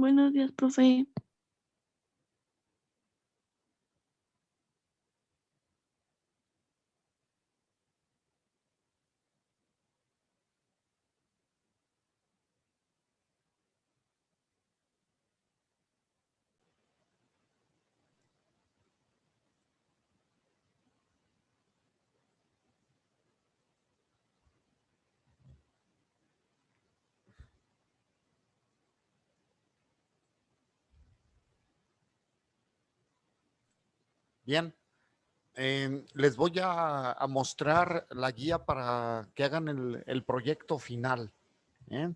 Buenos días, profe. Bien, les voy a mostrar la guía para que hagan el proyecto final. ¿eh?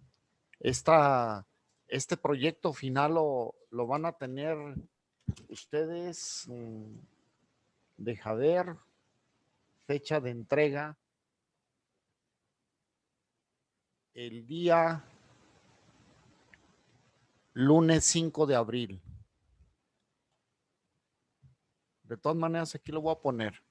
Esta, este proyecto final lo van a tener ustedes, deja ver, fecha de entrega, el día lunes 5 de abril. De todas maneras, aquí lo voy a poner.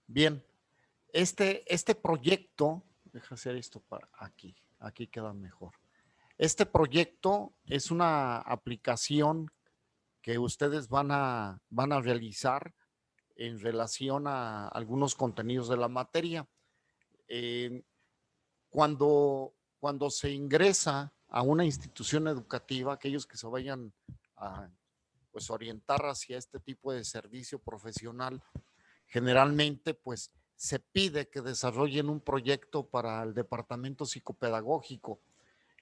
Bien, este proyecto, deja hacer esto para aquí queda mejor. Este proyecto es una aplicación que ustedes van a realizar en relación a algunos contenidos de la materia. Eh, cuando se ingresa a una institución educativa, aquellos que se vayan a pues, orientar hacia este tipo de servicio profesional, generalmente pues se pide que desarrollen un proyecto para el departamento psicopedagógico.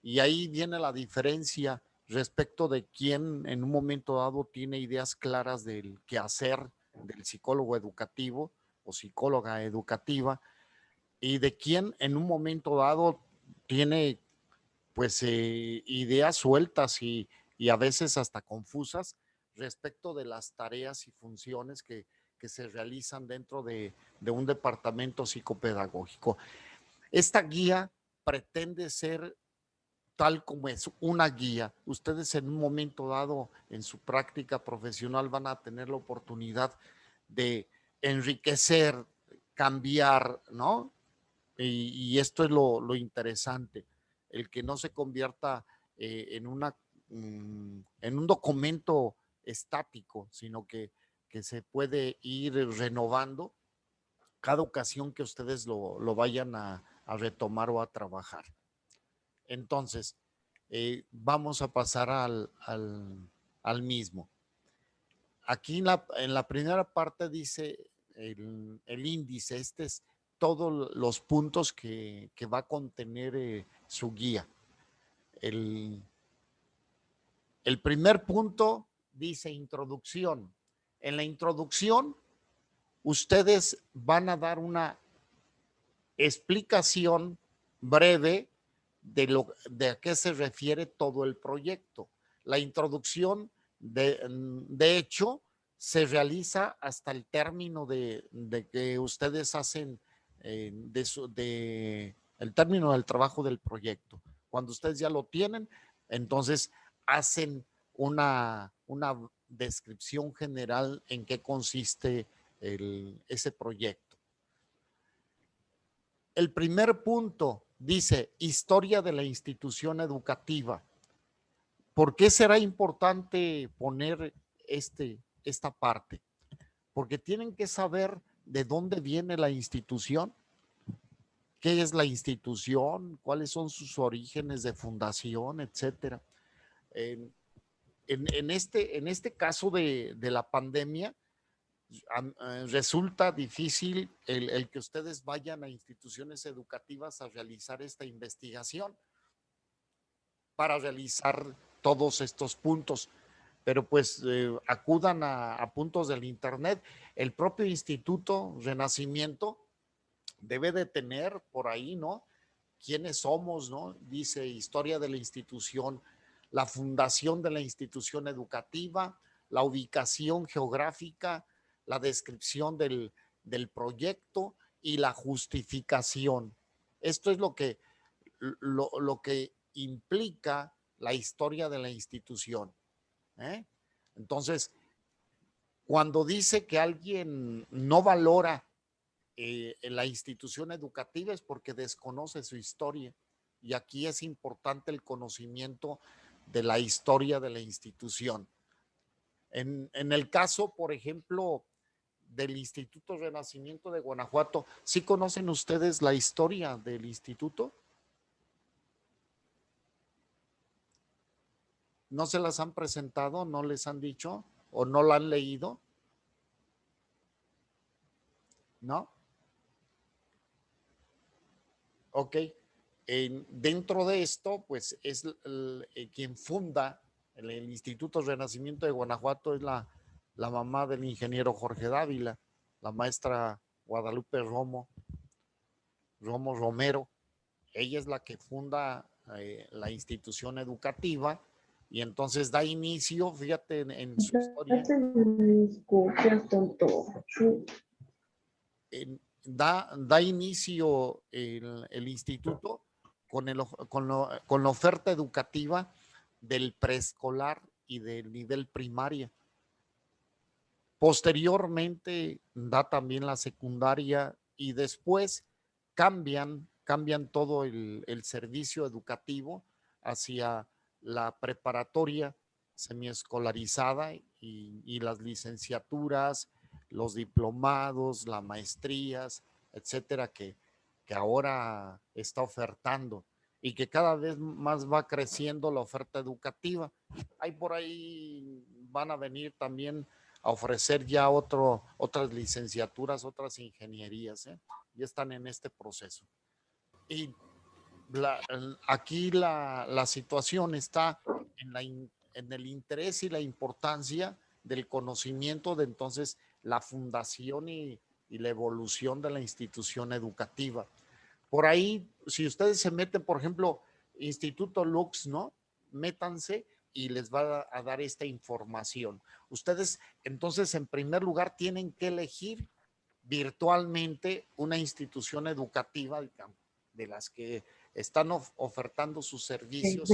Y ahí viene la diferencia respecto de quién en un momento dado tiene ideas claras del quehacer del psicólogo educativo o psicóloga educativa y de quién en un momento dado tiene pues ideas sueltas y a veces hasta confusas respecto de las tareas y funciones que se realizan dentro de un departamento psicopedagógico. Esta guía pretende ser tal como es una guía. Ustedes en un momento dado en su práctica profesional van a tener la oportunidad de enriquecer, cambiar, ¿no? Y esto es lo interesante, el que no se convierta en un documento estático, sino que se puede ir renovando cada ocasión que ustedes lo vayan a retomar o a trabajar. Entonces, vamos a pasar al mismo. Aquí en la primera parte dice el índice, este es todos los puntos que va a contener su guía. El, el primer punto dice introducción. En la introducción, ustedes van a dar una explicación breve de a qué se refiere todo el proyecto. La introducción, de hecho, se realiza hasta el término de que ustedes hacen el término del trabajo del proyecto. Cuando ustedes ya lo tienen, entonces hacen una descripción general en qué consiste ese proyecto. El primer punto dice historia de la institución educativa. ¿Por qué será importante poner esta parte? Porque tienen que saber de dónde viene la institución, qué es la institución, cuáles son sus orígenes de fundación, etcétera. En, en este caso de la pandemia, resulta difícil el que ustedes vayan a instituciones educativas a realizar esta investigación para realizar todos estos puntos, pero pues acudan a puntos del internet. El propio Instituto Renacimiento debe de tener por ahí, ¿no? ¿Quiénes somos, no? Dice historia de la institución, la fundación de la institución educativa, la ubicación geográfica, la descripción del proyecto y la justificación. Esto es lo que implica la historia de la institución. ¿Eh? Entonces, cuando dice que alguien no valora la institución educativa es porque desconoce su historia. Y aquí es importante el conocimiento de la historia de la institución. En el caso, por ejemplo, del Instituto Renacimiento de Guanajuato, ¿sí conocen ustedes la historia del instituto? ¿No se las han presentado? ¿No les han dicho? ¿O no la han leído? ¿No? Ok. Dentro de esto, pues es quien funda el Instituto Renacimiento de Guanajuato, es la mamá del ingeniero Jorge Dávila, la maestra Guadalupe Romo Romero. Ella es la que funda la institución educativa y entonces da inicio, fíjate, en su historia, da inicio el instituto con la oferta educativa del preescolar y del nivel primaria. Posteriormente da también la secundaria y después cambian todo el servicio educativo hacia la preparatoria semiescolarizada y las licenciaturas, los diplomados, las maestrías, etcétera, que ahora está ofertando y que cada vez más va creciendo la oferta educativa. Hay por ahí van a venir también a ofrecer ya otras licenciaturas, otras ingenierías, ¿eh? Ya están en este proceso. Y aquí la situación está en el interés y la importancia del conocimiento de entonces la fundación y la evolución de la institución educativa. Por ahí, si ustedes se meten, por ejemplo, Instituto Lux, ¿no? Métanse y les va a dar esta información. Ustedes, entonces, en primer lugar, tienen que elegir virtualmente una institución educativa, digamos, de las que están ofertando sus servicios.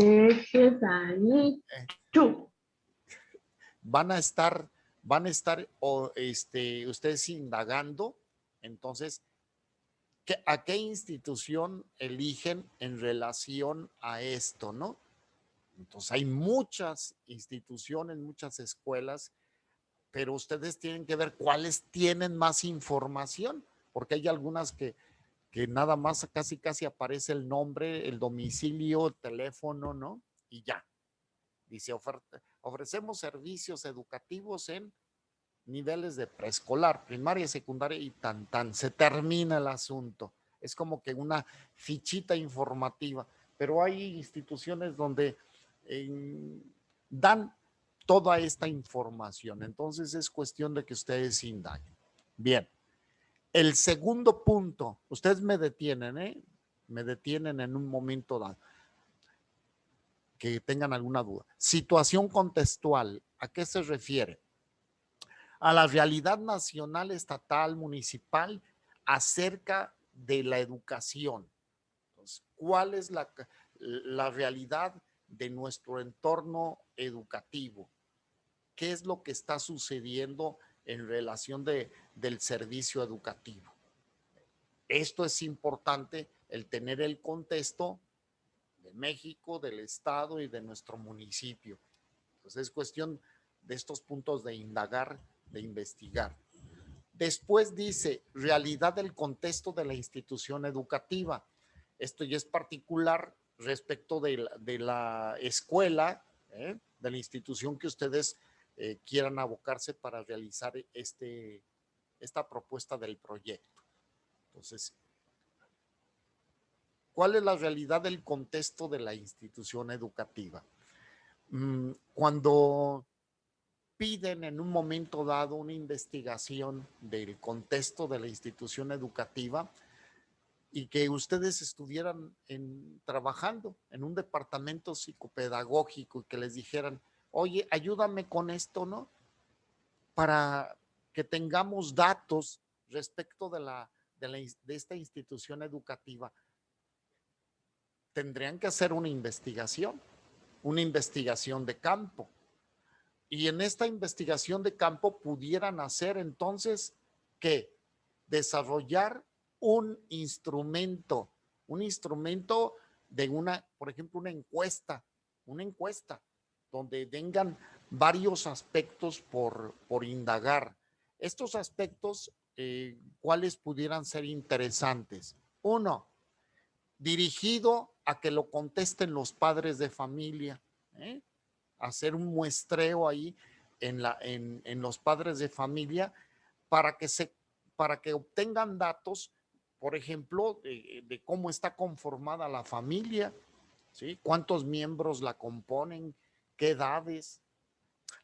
Van a estar ustedes indagando, entonces, ¿a qué institución eligen en relación a esto, no? Entonces hay muchas instituciones, muchas escuelas, pero ustedes tienen que ver cuáles tienen más información, porque hay algunas que nada más casi aparece el nombre, el domicilio, el teléfono, ¿no? Y ya. Dice, ofrecemos servicios educativos en niveles de preescolar, primaria, secundaria y tan, se termina el asunto. Es como que una fichita informativa, pero hay instituciones donde dan toda esta información. Entonces es cuestión de que ustedes indaguen. Bien. El segundo punto, ustedes me detienen, ¿eh? Me detienen en un momento dado, que tengan alguna duda. Situación contextual, ¿a qué se refiere? A la realidad nacional, estatal, municipal acerca de la educación. Entonces, ¿cuál es la realidad de nuestro entorno educativo? ¿Qué es lo que está sucediendo en relación del servicio educativo? Esto es importante, el tener el contexto de México, del estado y de nuestro municipio. Entonces es cuestión de estos puntos de indagar, de investigar. Después dice, realidad del contexto de la institución educativa. Esto ya es particular respecto de la escuela, de la institución que ustedes quieran abocarse para realizar esta propuesta del proyecto. Entonces, ¿cuál es la realidad del contexto de la institución educativa? Cuando piden en un momento dado una investigación del contexto de la institución educativa y que ustedes estuvieran trabajando en un departamento psicopedagógico y que les dijeran, oye, ayúdame con esto, ¿no? Para que tengamos datos respecto de esta institución educativa. Tendrían que hacer una investigación. una investigación de campo. Y en esta investigación de campo pudieran hacer entonces que desarrollar un instrumento de una, por ejemplo, una encuesta donde tengan varios aspectos por indagar. Estos aspectos, ¿cuáles pudieran ser interesantes? Uno, dirigido a que lo contesten los padres de familia, ¿eh? Hacer un muestreo ahí en los padres de familia para para que obtengan datos, por ejemplo, de cómo está conformada la familia, ¿sí? Cuántos miembros la componen, qué edades,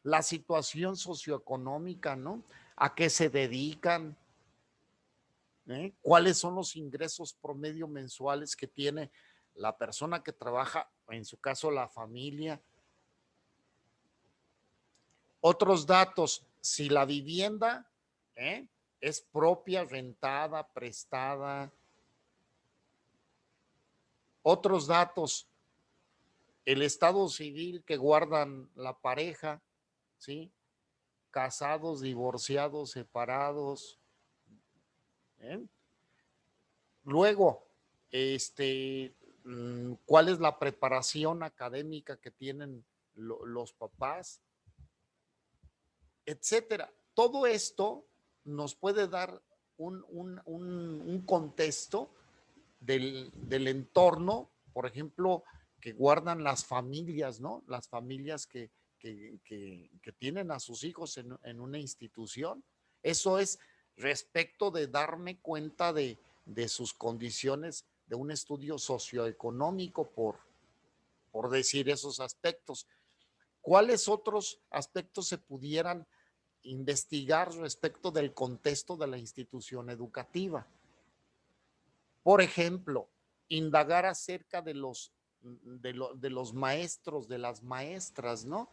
la situación socioeconómica, ¿no? A qué se dedican, cuáles son los ingresos promedio mensuales que tiene la persona que trabaja, en su caso la familia. Otros datos, si la vivienda es propia, rentada, prestada. Otros datos, el estado civil que guardan la pareja, ¿sí? Casados, divorciados, separados. ¿Eh? Luego, ¿cuál es la preparación académica que tienen los papás? Etcétera. Todo esto nos puede dar un contexto del entorno, por ejemplo, que guardan las familias, ¿no? Las familias que tienen a sus hijos en una institución. Eso es respecto de darme cuenta de sus condiciones, de un estudio socioeconómico, por decir esos aspectos. ¿Cuáles otros aspectos se pudieran investigar respecto del contexto de la institución educativa? Por ejemplo, indagar acerca de los maestros, de las maestras, ¿no?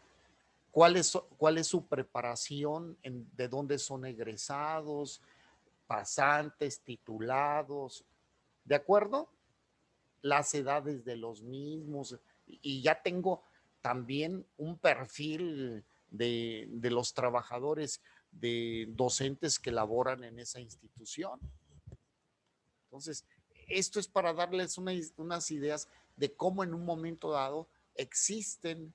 ¿Cuál es su preparación? ¿De dónde son egresados? Pasantes, titulados, ¿de acuerdo? Las edades de los mismos. Y ya tengo también un perfil de los trabajadores, de docentes que laboran en esa institución. Entonces, esto es para darles unas ideas de cómo en un momento dado existen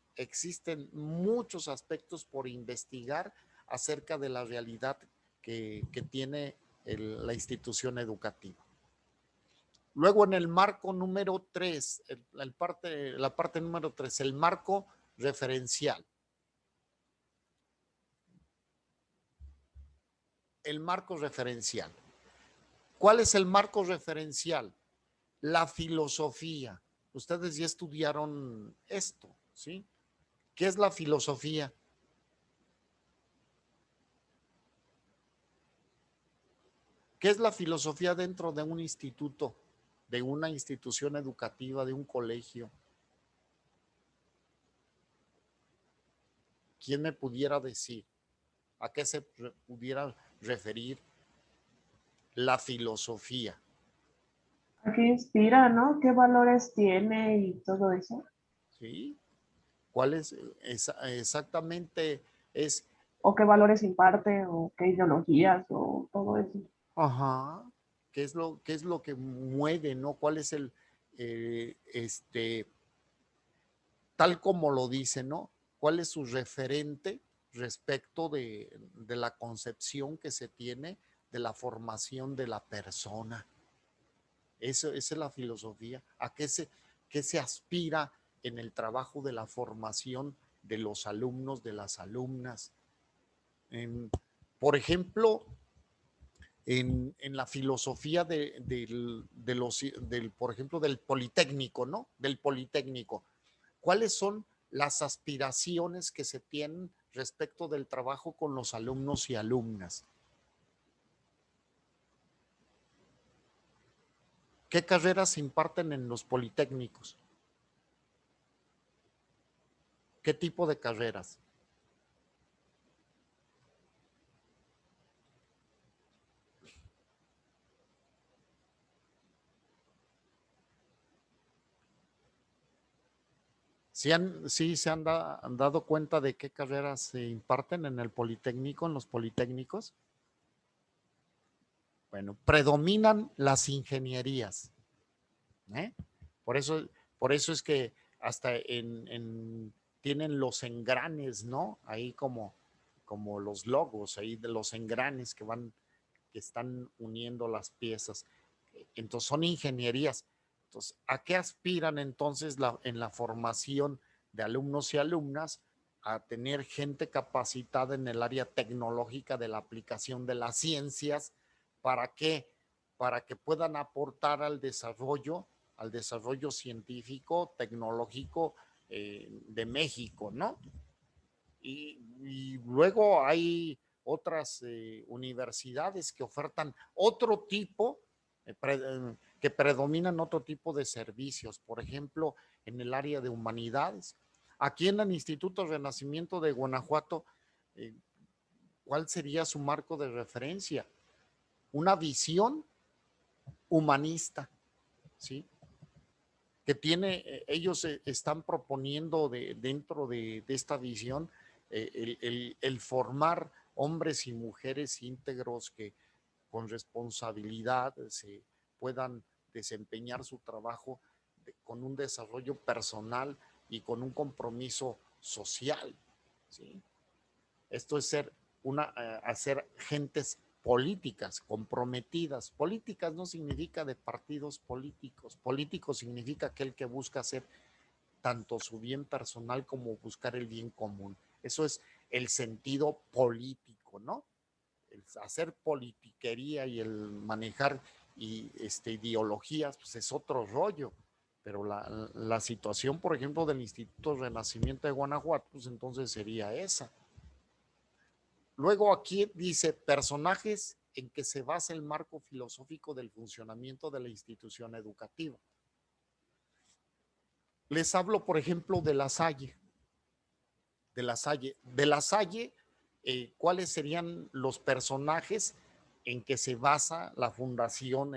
muchos aspectos por investigar acerca de la realidad que tiene la institución educativa. Luego en el marco número 3, la parte número 3, el marco referencial. El marco referencial. ¿Cuál es el marco referencial? La filosofía. Ustedes ya estudiaron esto, ¿sí? ¿Qué es la filosofía? ¿Qué es la filosofía dentro de un instituto, de una institución educativa, de un colegio? ¿Quién me pudiera decir a qué se pudiera referir la filosofía? ¿A qué inspira, no? ¿Qué valores tiene y todo eso? ¿Sí? ¿Cuál es exactamente? Es, ¿O qué valores imparte? ¿O qué ideologías? ¿O todo eso? ajá, qué es lo que mueve, ¿no? ¿Cuál es tal como lo dice, ¿no? ¿Cuál es su referente respecto de la concepción que se tiene de la formación de la persona? Esa es la filosofía. ¿A qué se aspira en el trabajo de la formación de los alumnos, de las alumnas? En, por ejemplo, en la filosofía por ejemplo, del Politécnico, ¿no? Del Politécnico. ¿Cuáles son las aspiraciones que se tienen respecto del trabajo con los alumnos y alumnas? ¿Qué carreras se imparten en los politécnicos? ¿Qué tipo de carreras? Sí se han dado cuenta de qué carreras se imparten en el Politécnico, en los Politécnicos. Bueno, predominan las ingenierías, ¿eh? Por eso, por eso es que hasta tienen los engranes, ¿no? Ahí como los logos, ahí de los engranes que están uniendo las piezas. Entonces son ingenierías. Entonces, ¿a qué aspiran entonces en la formación de alumnos y alumnas? A tener gente capacitada en el área tecnológica de la aplicación de las ciencias. ¿Para qué? Para que puedan aportar al desarrollo científico, tecnológico de México, ¿no? Y luego hay otras universidades que ofertan otro tipo, que predominan otro tipo de servicios, por ejemplo, en el área de humanidades. Aquí en el Instituto Renacimiento de Guanajuato, eh, ¿cuál sería su marco de referencia? Una visión humanista, ¿sí? Que ellos están proponiendo dentro de esta visión el formar hombres y mujeres íntegros que con responsabilidad se puedan desempeñar su trabajo con un desarrollo personal y con un compromiso social, ¿sí? Esto es hacer gentes políticas, comprometidas. Políticas no significa de partidos políticos. Político significa aquel que busca hacer tanto su bien personal como buscar el bien común. Eso es el sentido político, ¿no? El hacer politiquería y el manejar ideologías, pues es otro rollo. Pero la situación, por ejemplo, del Instituto Renacimiento de Guanajuato, pues entonces sería esa. Luego aquí dice personajes en que se basa el marco filosófico del funcionamiento de la institución educativa. Les hablo, por ejemplo, de La Salle. De La Salle. De La Salle, ¿cuáles serían los personajes en que se basa la fundación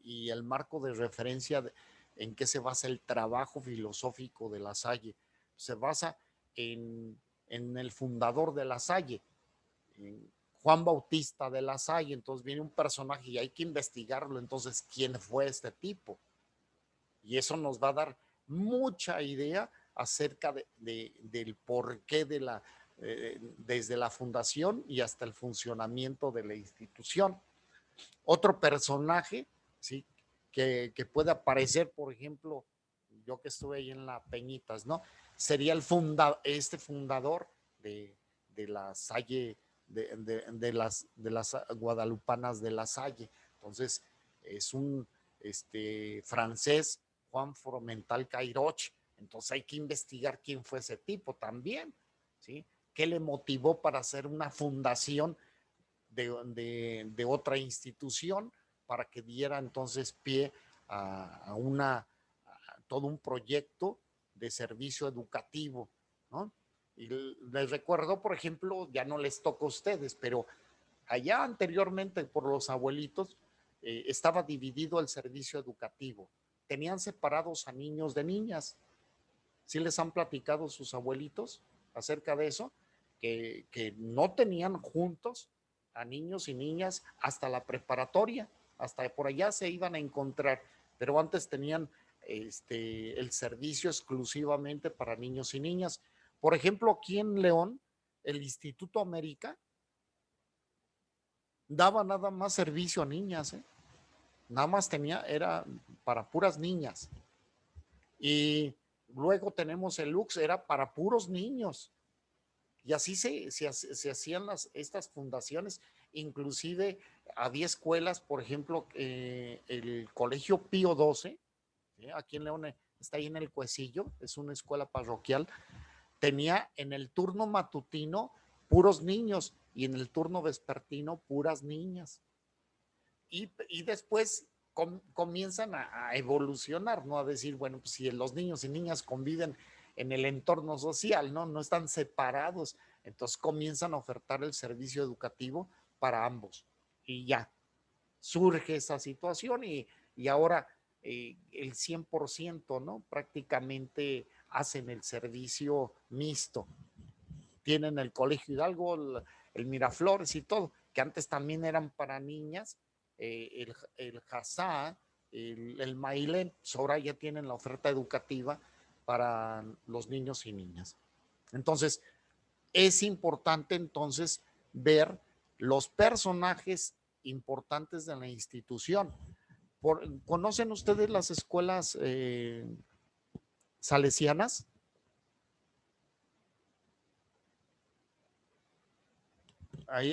y el marco de referencia en que se basa el trabajo filosófico de La Salle? Se basa en el fundador de La Salle, Juan Bautista de La Salle. Entonces viene un personaje y hay que investigarlo. Entonces, ¿quién fue este tipo? Y eso nos va a dar mucha idea acerca del porqué desde la fundación y hasta el funcionamiento de la institución. Otro personaje, ¿sí? que puede aparecer, por ejemplo, yo que estuve ahí en la Peñitas, ¿no? Sería este fundador de la Salle, de las guadalupanas de La Salle. Entonces, es un francés, Juan Fromental Cairoch. Entonces hay que investigar quién fue ese tipo también, ¿sí? ¿Qué le motivó para hacer una fundación de otra institución para que diera entonces pie a todo un proyecto de servicio educativo, ¿no? Y les recuerdo, por ejemplo, ya no les toca a ustedes, pero allá anteriormente por los abuelitos estaba dividido el servicio educativo. Tenían separados a niños de niñas. ¿Sí les han platicado sus abuelitos acerca de eso? Que no tenían juntos a niños y niñas hasta la preparatoria, hasta por allá se iban a encontrar, pero antes tenían el servicio exclusivamente para niños y niñas. Por ejemplo, aquí en León, el Instituto América daba nada más servicio a niñas, ¿eh? Nada más era para puras niñas. Y luego tenemos el Lux, era para puros niños. Y así se hacían estas fundaciones. Inclusive había escuelas, por ejemplo, el Colegio Pío XII, ¿sí? Aquí en León está ahí en el Cuecillo, es una escuela parroquial, tenía en el turno matutino puros niños y en el turno vespertino puras niñas. Y después comienzan a evolucionar, ¿no? A decir, bueno, pues si los niños y niñas conviven en el entorno social, ¿no? No están separados, entonces comienzan a ofertar el servicio educativo para ambos. Y ya, surge esa situación y ahora el 100%, ¿no? Prácticamente hacen el servicio mixto. Tienen el Colegio Hidalgo, el Miraflores y todo, que antes también eran para niñas, el Hazá, el Mailén, pues ahora ya tienen la oferta educativa para los niños y niñas. Entonces, es importante entonces ver los personajes importantes de la institución. ¿Conocen ustedes las escuelas salesianas?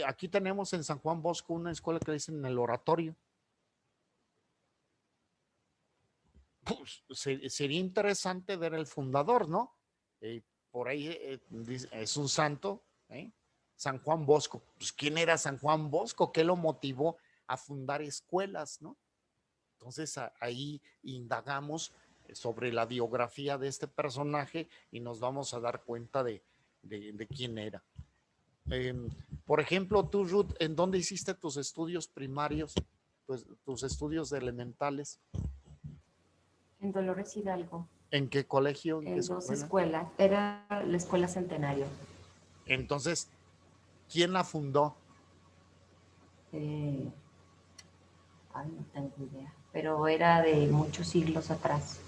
Aquí tenemos en San Juan Bosco una escuela que dicen el Oratorio. Pues, sería interesante ver el fundador, ¿no? Por ahí es un santo, ¿eh? San Juan Bosco. Pues, ¿quién era San Juan Bosco? ¿Qué lo motivó a fundar escuelas, no? Entonces ahí indagamos sobre la biografía de este personaje y nos vamos a dar cuenta de quién era. Por ejemplo, tú, Ruth, ¿en dónde hiciste tus estudios primarios, tus estudios de elementales? En Dolores Hidalgo. ¿En qué colegio? ¿En qué dos escuela? escuelas. Era la Escuela Centenario. Entonces, ¿quién la fundó? Ay, no tengo idea. Pero era de muchos siglos atrás.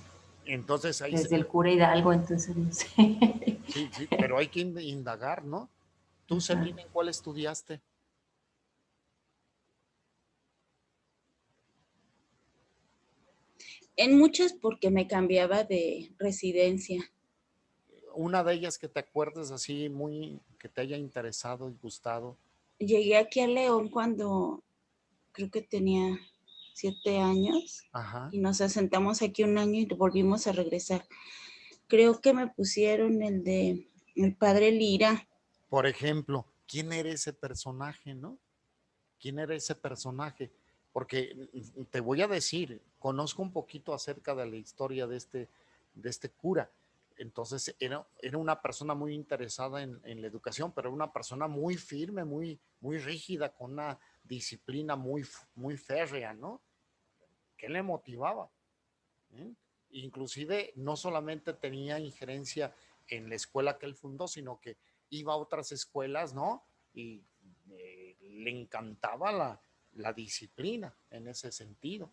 Entonces ahí desde el cura Hidalgo, entonces no sé. Sí, sí, pero hay que indagar, ¿no? ¿Tú, Celina, en cuál estudiaste? En muchas porque me cambiaba de residencia. Una de ellas que te acuerdes así muy, que te haya interesado y gustado. Llegué aquí a León cuando creo que tenía 7 años. Ajá. Y nos asentamos aquí un año y volvimos a regresar. Creo que me pusieron el de el padre Lira. Por ejemplo, ¿quién era ese personaje, no? ¿Quién era ese personaje? Porque te voy a decir, conozco un poquito acerca de la historia de este cura. Entonces era una persona muy interesada en la educación, pero una persona muy firme, muy rígida, con una disciplina muy férrea, ¿no? ¿Qué le motivaba? ¿Eh? Inclusive no solamente tenía injerencia en la escuela que él fundó, sino que iba a otras escuelas, ¿no? Y le encantaba la disciplina en ese sentido.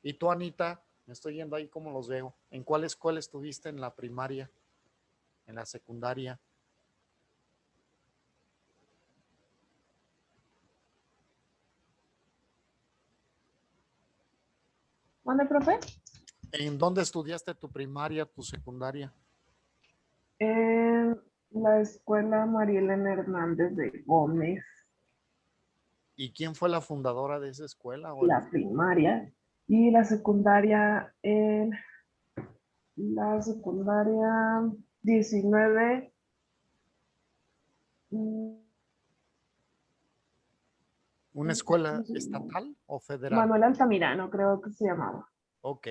Y tú, Anita, me estoy yendo ahí como los veo. ¿En cuál escuela estuviste en la primaria? ¿En la secundaria? ¿Dónde, profe? ¿En dónde estudiaste tu primaria, tu secundaria? En la escuela Marielena Hernández de Gómez. ¿Y quién fue la fundadora de esa escuela? La primaria. Y la secundaria en la secundaria 19. ¿Una escuela estatal o federal? Manuel Altamirano, creo que se llamaba. Ok.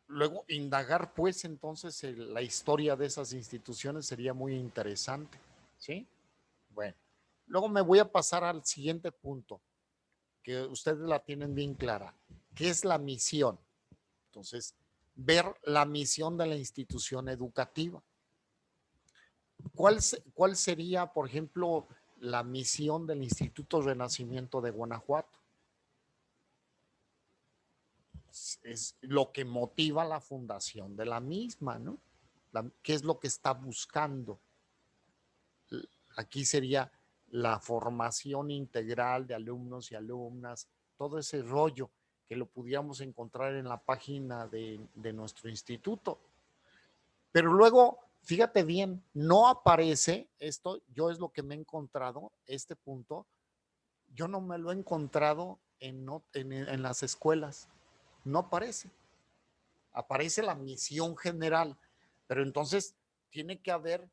Luego, indagar, pues, entonces, la historia de esas instituciones sería muy interesante, ¿sí? Bueno, luego me voy a pasar al siguiente punto, que ustedes la tienen bien clara. ¿Qué es la misión? Entonces, ver la misión de la institución educativa. ¿Cuál sería, por ejemplo, la misión del Instituto Renacimiento de Guanajuato? Es lo que motiva la fundación de la misma, ¿no? ¿Qué es lo que está buscando? Aquí sería la formación integral de alumnos y alumnas, todo ese rollo que lo pudiéramos encontrar en la página de nuestro instituto. Pero luego, fíjate bien, no aparece esto, yo es lo que me he encontrado, este punto, yo no me lo he encontrado en las escuelas, no aparece. Aparece la misión general, pero entonces tiene que haber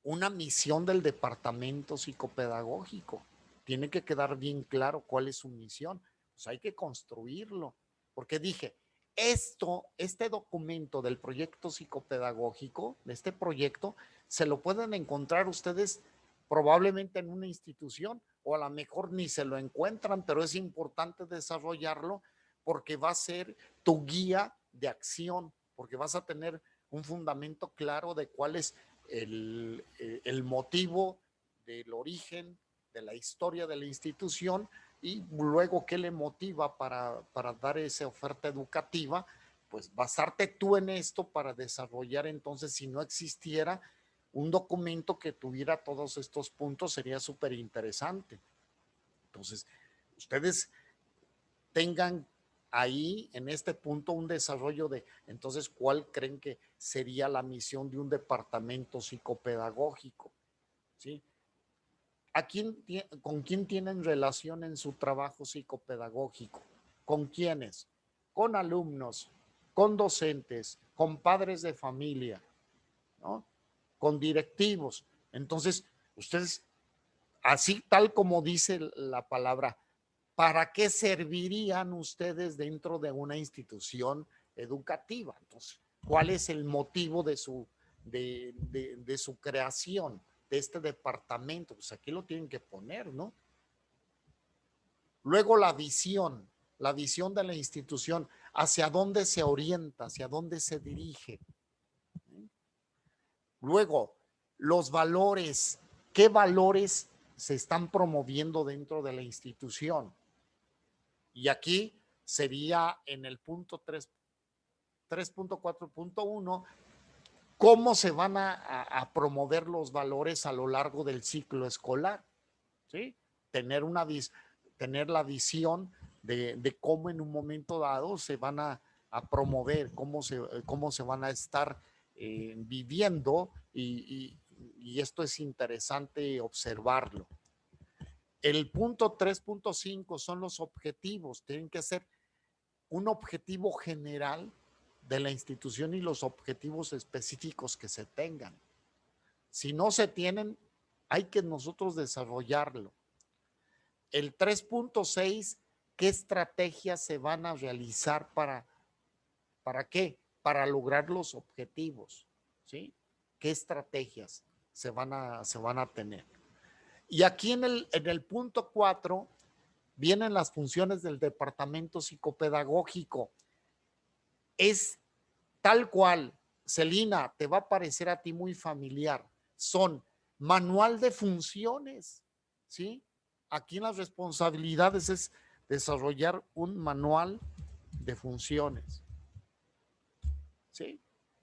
una misión del departamento psicopedagógico. Tiene que quedar bien claro cuál es su misión. Pues hay que construirlo, porque dije, este documento del proyecto psicopedagógico, de este proyecto, se lo pueden encontrar ustedes probablemente en una institución o a lo mejor ni se lo encuentran, pero es importante desarrollarlo porque va a ser tu guía de acción, porque vas a tener un fundamento claro de cuál es el motivo del origen, de la historia de la institución y luego qué le motiva para dar esa oferta educativa. Pues basarte tú en esto para desarrollar entonces, si no existiera un documento que tuviera todos estos puntos, sería súper interesante. Entonces, ustedes tengan ahí en este punto un desarrollo de, entonces, ¿cuál creen que sería la misión de un departamento psicopedagógico? ¿Sí? ¿Con quién tienen relación en su trabajo psicopedagógico? ¿Con quiénes? Con alumnos, con docentes, con padres de familia, ¿no? Con directivos. Entonces, ustedes, así tal como dice la palabra, ¿para qué servirían ustedes dentro de una institución educativa? Entonces, ¿cuál es el motivo de su creación, de este departamento? Pues aquí lo tienen que poner, ¿no? Luego la visión de la institución, hacia dónde se orienta, hacia dónde se dirige. Luego, los valores, ¿qué valores se están promoviendo dentro de la institución? Y aquí sería en el punto 3.4.1, cómo se van a promover los valores a lo largo del ciclo escolar, ¿sí? Tener la visión de cómo en un momento dado se van a promover, cómo se van a estar viviendo y esto es interesante observarlo. El punto 3.5 son los objetivos. Tienen que ser un objetivo general de la institución y los objetivos específicos que se tengan. Si no se tienen, hay que nosotros desarrollarlo. El 3.6, ¿qué estrategias se van a realizar para qué? Para lograr los objetivos, ¿sí? ¿Qué estrategias se van a tener? Y aquí en el punto 4 vienen las funciones del departamento psicopedagógico. Es tal cual, Celina, te va a parecer a ti muy familiar. Son manual de funciones, ¿sí? Aquí en las responsabilidades es desarrollar un manual de funciones, ¿sí?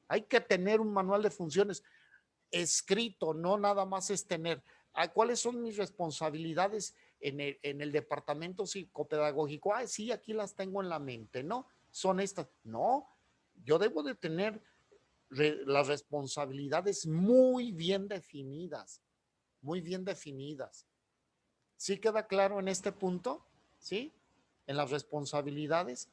Hay que tener un manual de funciones escrito, no nada más es tener, ¿cuáles son mis responsabilidades en el departamento psicopedagógico? Sí, aquí las tengo en la mente, ¿no? Son estas. No, yo debo de tener las responsabilidades muy bien definidas, muy bien definidas. ¿Sí queda claro en este punto? ¿Sí? En las responsabilidades.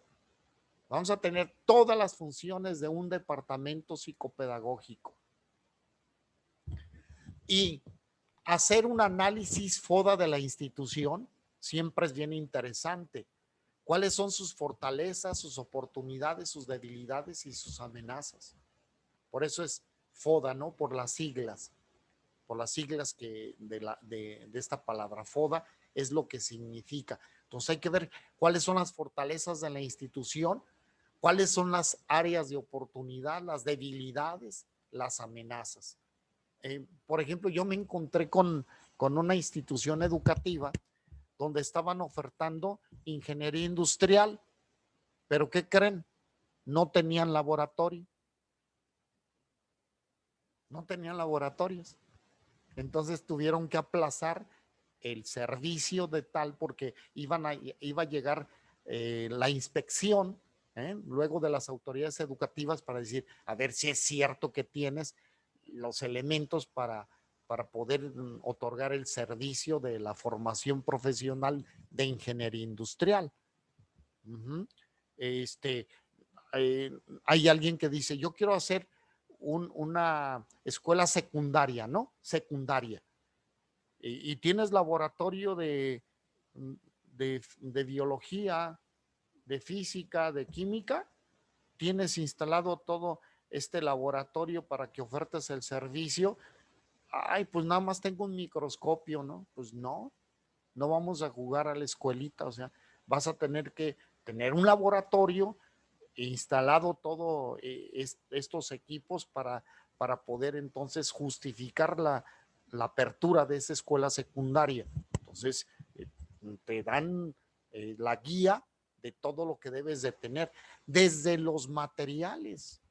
Vamos a tener todas las funciones de un departamento psicopedagógico. Y hacer un análisis FODA de la institución siempre es bien interesante. ¿Cuáles son sus fortalezas, sus oportunidades, sus debilidades y sus amenazas? Por eso es FODA, ¿no? Por las siglas que de esta palabra. FODA es lo que significa. Entonces hay que ver cuáles son las fortalezas de la institución, cuáles son las áreas de oportunidad, las debilidades, las amenazas. Por ejemplo, yo me encontré con una institución educativa donde estaban ofertando ingeniería industrial, pero ¿qué creen? No tenían laboratorio. No tenían laboratorios. Entonces tuvieron que aplazar el servicio de tal porque iba a llegar la inspección luego de las autoridades educativas para decir, a ver si es cierto que tienes los elementos para poder otorgar el servicio de la formación profesional de ingeniería industrial. Hay alguien que dice, yo quiero hacer una escuela secundaria, ¿no? Secundaria. Y tienes laboratorio de biología, de física, de química, tienes instalado todo este laboratorio para que ofertes el servicio. Ay, pues nada más tengo un microscopio, ¿no? Pues no vamos a jugar a la escuelita, o sea, vas a tener que tener un laboratorio instalado todo estos equipos para poder entonces justificar la apertura de esa escuela secundaria. Entonces, te dan la guía de todo lo que debes de tener, desde los materiales,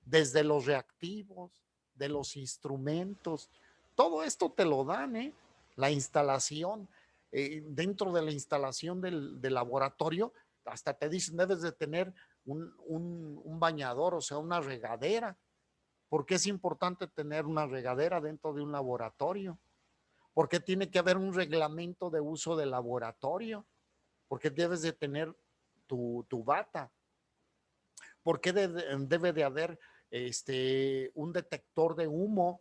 desde los reactivos, de los instrumentos, todo esto te lo dan, la instalación, dentro de la instalación del laboratorio, hasta te dicen debes de tener un bañador, o sea, una regadera. ¿Por qué es importante tener una regadera dentro de un laboratorio? ¿Por qué tiene que haber un reglamento de uso del laboratorio? ¿Por qué debes de tener tu bata? ¿Por qué debe de haber un detector de humo,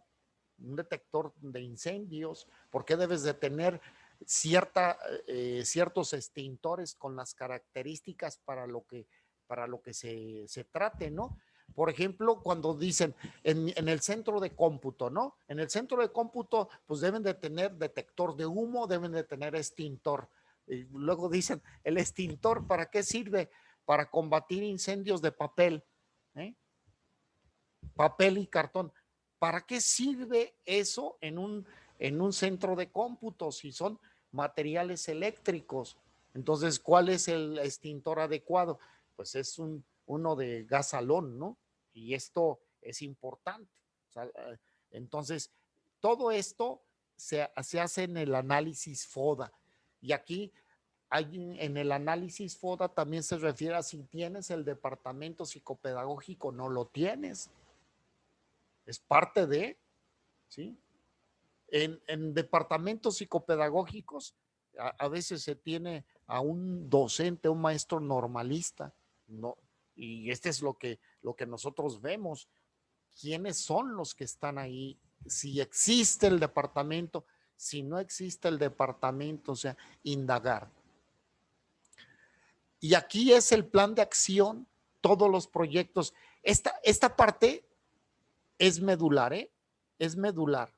un detector de incendios? ¿Por qué debes de tener ciertos extintores con las características para lo que se trate, ¿no? Por ejemplo, cuando dicen en el centro de cómputo, ¿no? En el centro de cómputo, pues deben de tener detector de humo, deben de tener extintor. Y luego dicen, ¿el extintor para qué sirve? Para combatir incendios de papel, ¿eh? Papel y cartón. ¿Para qué sirve eso en un centro de cómputo si son materiales eléctricos? Entonces, ¿cuál es el extintor adecuado? Pues es uno de gas halón, ¿no? Y esto es importante. O sea, entonces, todo esto se hace en el análisis FODA. Y aquí en el análisis FODA también se refiere a si tienes el departamento psicopedagógico, no lo tienes. Es parte de, ¿sí? En departamentos psicopedagógicos a veces se tiene a un docente, un maestro normalista, ¿no? Y este es lo que nosotros vemos. ¿Quiénes son los que están ahí? Si existe el departamento, si no existe el departamento, o sea, indagar. Y aquí es el plan de acción, todos los proyectos. Esta parte es medular, ¿eh? Es medular.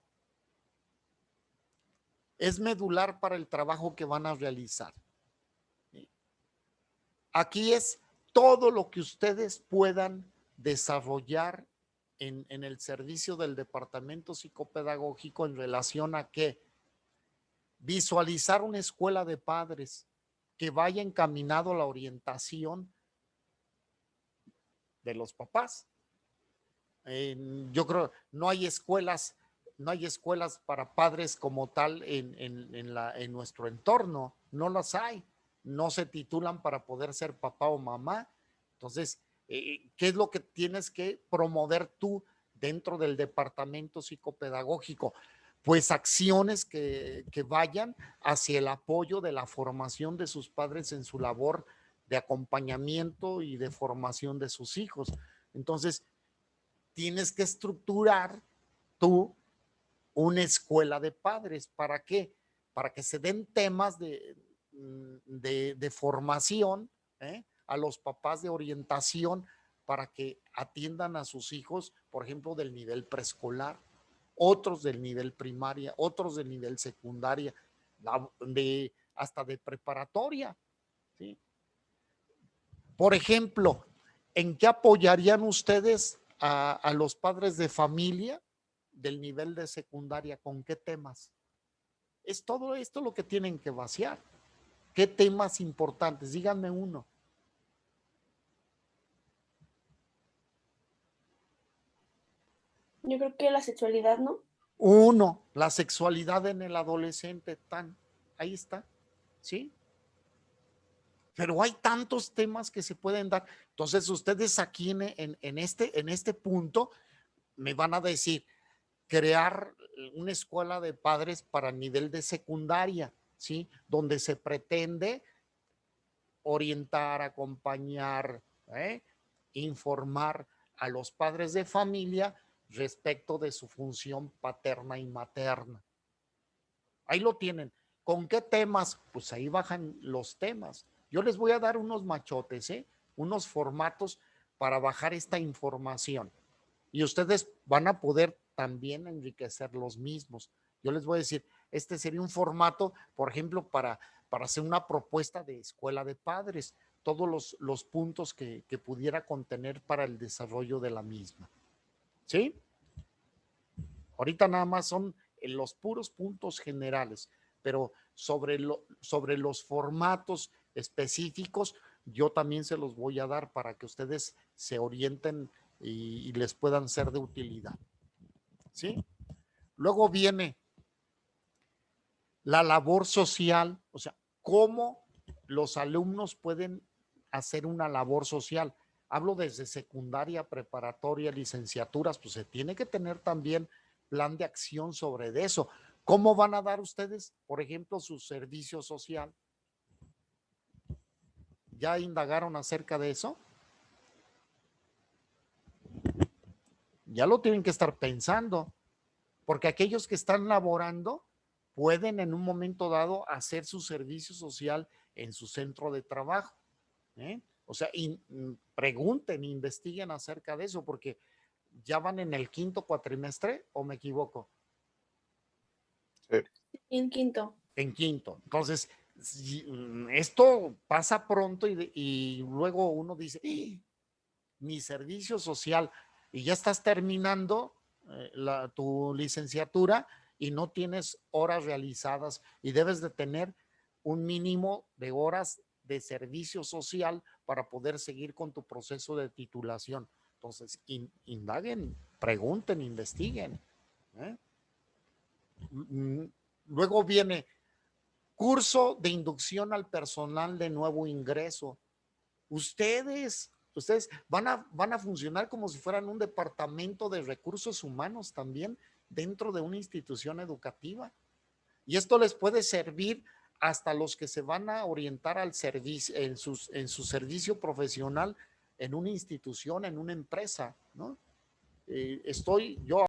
Es medular para el trabajo que van a realizar. Aquí es todo lo que ustedes puedan desarrollar en el servicio del departamento psicopedagógico en relación a que visualizar una escuela de padres que vaya encaminado a la orientación de los papás. Yo creo no hay escuelas para padres como tal en nuestro entorno, no las hay, no se titulan para poder ser papá o mamá. Entonces, ¿qué es lo que tienes que promover tú dentro del departamento psicopedagógico? Pues acciones que vayan hacia el apoyo de la formación de sus padres en su labor de acompañamiento y de formación de sus hijos. Entonces, tienes que estructurar tú una escuela de padres. ¿Para qué? Para que se den temas de formación, a los papás, de orientación, para que atiendan a sus hijos, por ejemplo, del nivel preescolar, otros del nivel primaria, otros del nivel secundaria, hasta de preparatoria, ¿sí? Por ejemplo, ¿en qué apoyarían ustedes a los padres de familia del nivel de secundaria? ¿Con qué temas? Es todo esto lo que tienen que vaciar. ¿Qué temas importantes? Díganme uno. Yo creo que la sexualidad, ¿no? Uno, la sexualidad en el adolescente, ahí está, ¿sí? Pero hay tantos temas que se pueden dar. Entonces, ustedes aquí en este punto me van a decir, crear una escuela de padres para nivel de secundaria, ¿sí? Donde se pretende orientar, acompañar, informar a los padres de familia respecto de su función paterna y materna. Ahí lo tienen. ¿Con qué temas? Pues ahí bajan los temas. Yo les voy a dar unos machotes, unos formatos para bajar esta información. Y ustedes van a poder también enriquecer los mismos. Yo les voy a decir, este sería un formato, por ejemplo, para hacer una propuesta de escuela de padres. todos los puntos que pudiera contener para el desarrollo de la misma. ¿Sí? Ahorita nada más son los puros puntos generales, pero sobre los formatos específicos, yo también se los voy a dar para que ustedes se orienten y les puedan ser de utilidad. ¿Sí? Luego viene la labor social, o sea, cómo los alumnos pueden hacer una labor social. Hablo desde secundaria, preparatoria, licenciaturas, pues se tiene que tener también plan de acción sobre eso. ¿Cómo van a dar ustedes, por ejemplo, su servicio social? ¿Ya indagaron acerca de eso? Ya lo tienen que estar pensando, porque aquellos que están laborando pueden en un momento dado hacer su servicio social en su centro de trabajo. O sea, pregunten, investiguen acerca de eso, porque ya van en el quinto cuatrimestre, ¿o me equivoco? Sí. En quinto. En quinto. Entonces, esto pasa pronto y luego uno dice, mi servicio social, y ya estás terminando tu licenciatura y no tienes horas realizadas y debes de tener un mínimo de horas de servicio social para poder seguir con tu proceso de titulación. Entonces, indaguen, pregunten, investiguen. Luego viene curso de inducción al personal de nuevo ingreso. Ustedes van a funcionar como si fueran un departamento de recursos humanos también dentro de una institución educativa. Y esto les puede servir hasta los que se van a orientar al servicio, en su servicio profesional en una institución, en una empresa, ¿no? Yo